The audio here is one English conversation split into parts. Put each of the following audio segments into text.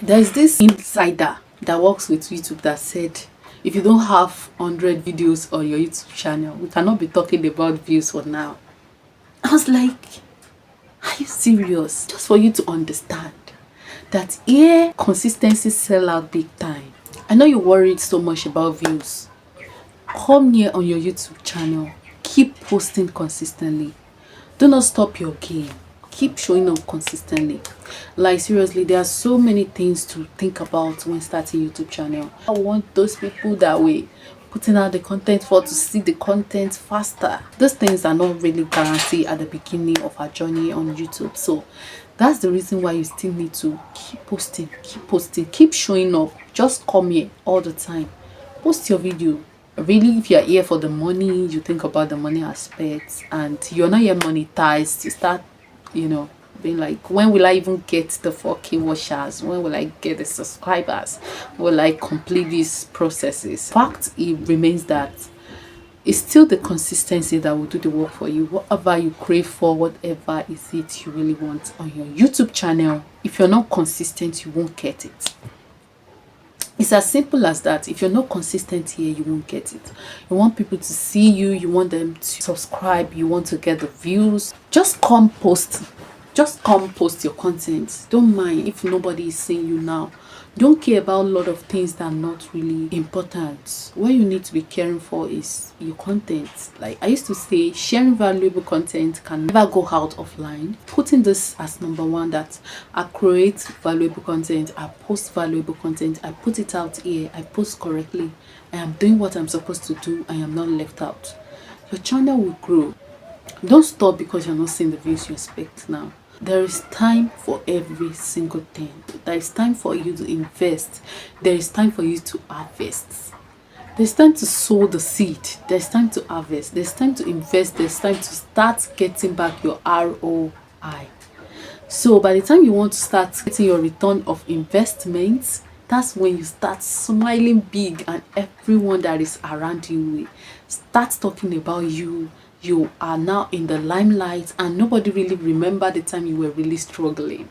There's this insider that works with YouTube that said if you don't have 100 videos on your YouTube channel, we cannot be talking about views for now. I was like, are you serious? Just for you to understand that here consistency sell out big time. I know you're worried so much about views. Come here on your YouTube channel. Keep posting consistently. Do not stop your game. Keep showing up consistently. Like seriously, there are so many things to think about when starting YouTube channel. I want those people that way putting out the content for to see the content faster. Those things are not really guaranteed at the beginning of our journey on YouTube. So that's the reason why you still need to keep posting, keep showing up. Just come here all the time. Post your video. Really, if you're here for the money, you think about the money aspects, and you're not yet monetized, you start, being like, when will I even get the 4K watchers? When will I get the subscribers? Will I complete these processes? Fact, it remains that it's still the consistency that will do the work for you. Whatever you crave for, whatever is it you really want on your YouTube channel, if you're not consistent, you won't get it. It's as simple as that. If you're not consistent here, you won't get it. You want people to see you, you want them to subscribe, you want to get the views. Just come post your content. Don't mind if nobody is seeing you now. Don't care about a lot of things that are not really important. What you need to be caring for is your content. Like I used to say, sharing valuable content can never go out offline. Putting this as number one, that I create valuable content, I post valuable content, I put it out here, I post correctly, I am doing what I'm supposed to do, I am not left out. Your channel will grow. Don't stop because you're not seeing the views you expect now. There is time for every single thing. There is time for you to invest. There is time for you to harvest. There's time to sow the seed. There's time to harvest. There's time to invest. There's time to start getting back your ROI. So by the time you want to start getting your return of investments, that's when you start smiling big and everyone that is around you will start talking about you. You are now in the limelight and nobody really remember the time you were really struggling.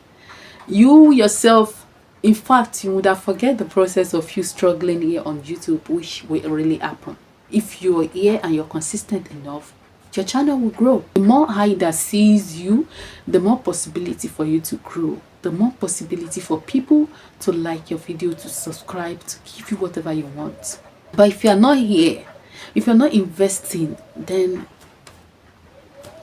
You yourself, in fact, you would have forget the process of you struggling here on YouTube, which will really happen. If you're here and you're consistent enough, your channel will grow. The more eye that sees you, the more possibility for you to grow. The more possibility for people to like your video, to subscribe, to give you whatever you want. But if you're not here, if you're not investing, then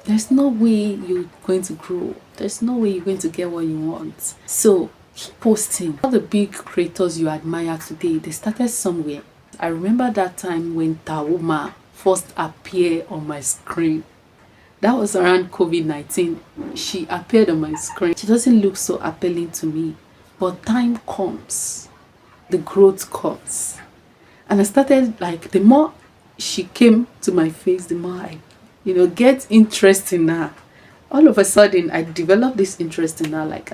there's no way you're going to grow. There's no way you're going to get what you want. So keep posting. All the big creators you admire today, they started somewhere. I remember that time when Tauma first appeared on my screen. That was around COVID-19. She appeared on my screen. She doesn't look so appealing to me. But time comes. The growth comes. And I started, like, the more she came to my face, the more I get interest in her. All of a sudden, I developed this interest in her. Like,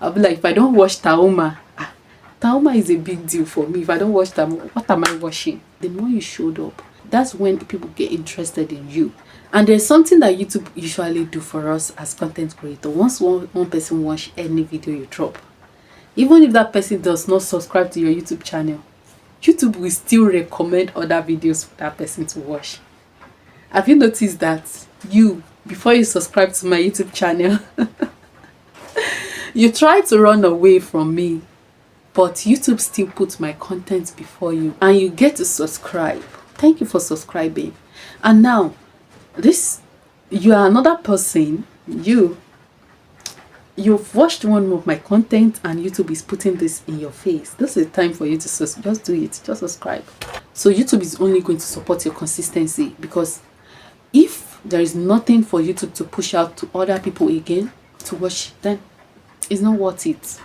I'll be like, if I don't watch Tauma, Tauma is a big deal for me. If I don't watch Tauma, what am I watching? The more you showed up, that's when people get interested in you. And there's something that YouTube usually do for us as content creator. Once one person watch any video you drop, even if that person does not subscribe to your YouTube channel, YouTube will still recommend other videos for that person to watch. Have you noticed that before you subscribe to my YouTube channel, you try to run away from me, but YouTube still puts my content before you and you get to subscribe. Thank you for subscribing. And now, you are another person. You've watched one of my content and YouTube is putting this in your face. This is the time for you to just do it. Just subscribe. So YouTube is only going to support your consistency, because if there is nothing for YouTube to push out to other people again to watch, then it's not worth it.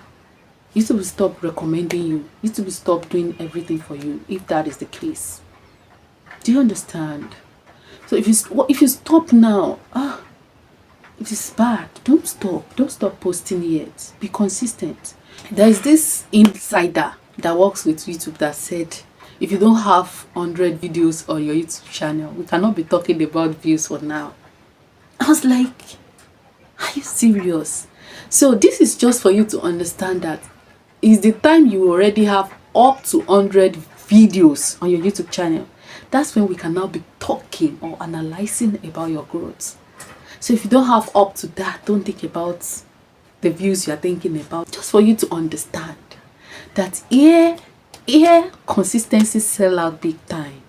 YouTube will stop recommending you. YouTube will stop doing everything for you if that is the case. Do you understand? So if you stop now, it is bad. Don't stop posting yet. Be consistent. There is this insider that works with YouTube that said if you don't have 100 videos on your YouTube channel, we cannot be talking about views for now. I was like, are you serious? So this is just for you to understand that is the time you already have up to 100 videos on your YouTube channel. That's when we can now be talking or analyzing about your growth. So if you don't have up to that, don't think about the views you're thinking about. Just for you to understand that here consistency sell out big time.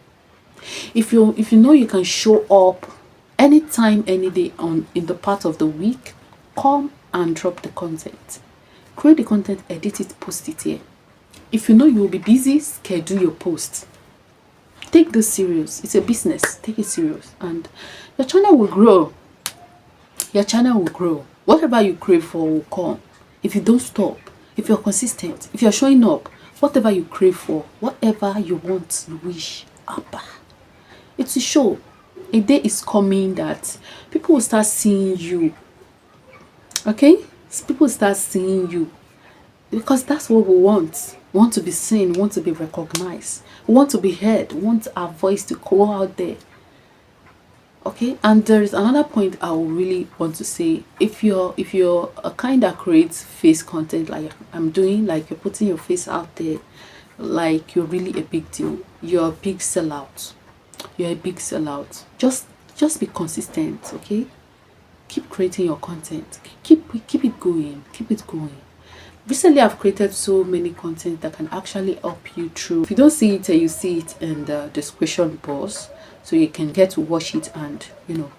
If you know you can show up anytime, any day in the part of the week, come and drop the content. Create the content, edit it, post it here. If you know you will be busy, schedule your posts. Take this serious. It's a business. Take it serious, and your channel will grow. Your channel will grow. Whatever you crave for will come. If you don't stop, if you're consistent, if you're showing up, whatever you crave for, whatever you want, you wish, Abba, it's a show. A day is coming that people will start seeing you. Okay? People will start seeing you. Because that's what we want. We want to be seen, we want to be recognized, we want to be heard, we want our voice to go out there. Okay, and there is another point I would really want to say. If you're a kind that creates face content like I'm doing, like you're putting your face out there, like you're really a big deal, you're a big sellout. You're a big sellout. Just be consistent, okay? Keep creating your content. Keep it going. Keep it going. Recently, I've created so many content that can actually help you through. If you don't see it, you see it in the description box, so you can get to watch it and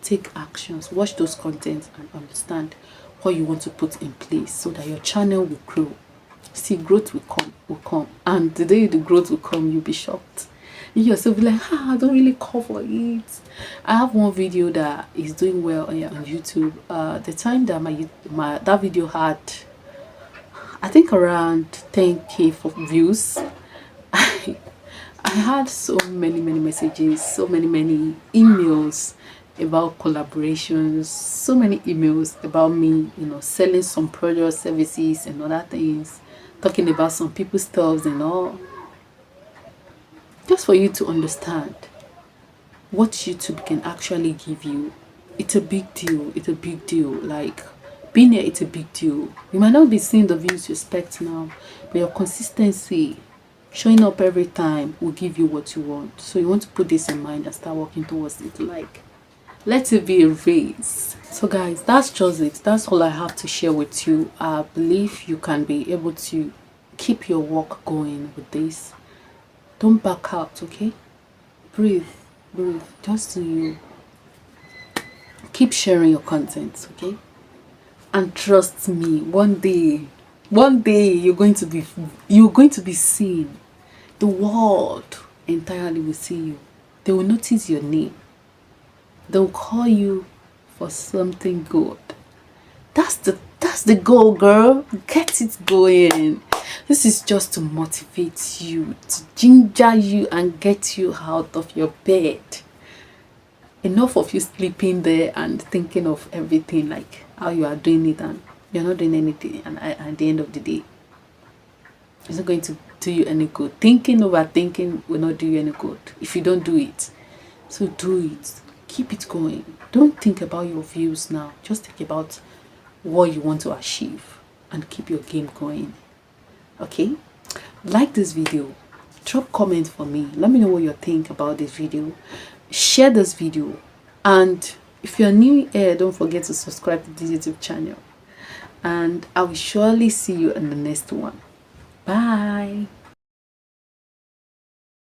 take actions. Watch those contents and understand what you want to put in place so that your channel will grow. See, growth will come, and the day the growth will come, you'll be shocked. You yourself be like, I don't really cover it. I have one video that is doing well on YouTube. The time that that video had, I think, around 10k for views. I had so many messages, so many emails about collaborations, so many emails about me, selling some products, services, and other things, talking about some people's stuffs and all. Just for you to understand what YouTube can actually give you. It's a big deal. It's a big deal. Like, being here, it's a big deal. You might not be seeing the views you expect now, but your consistency, showing up every time, will give you what you want. So you want to put this in mind and start working towards it. Like, let it be a race. So guys, that's just it. That's all I have to share with you. I believe you can be able to keep your work going with this. Don't back out, okay? Breathe. Just do you. Keep sharing your content, okay? And trust me, one day you're going to be seen. The world entirely will see you. They will notice your name. They will call you for something good. That's the goal, girl. Get it going. This is just to motivate you, to ginger you and get you out of your bed. Enough of you sleeping there and thinking of everything, like how you are doing it and you're not doing anything, and at the end of the day, it's not going to do you any good. Overthinking will not do you any good if you don't do it. So do it. Keep it going. Don't think about your views now. Just think about what you want to achieve and keep your game going. Okay? Like this video. Drop comments for me. Let me know what you think about this video. Share this video. And if you're new here, don't forget to subscribe to this YouTube channel. And I will surely see you in the next one. Bye.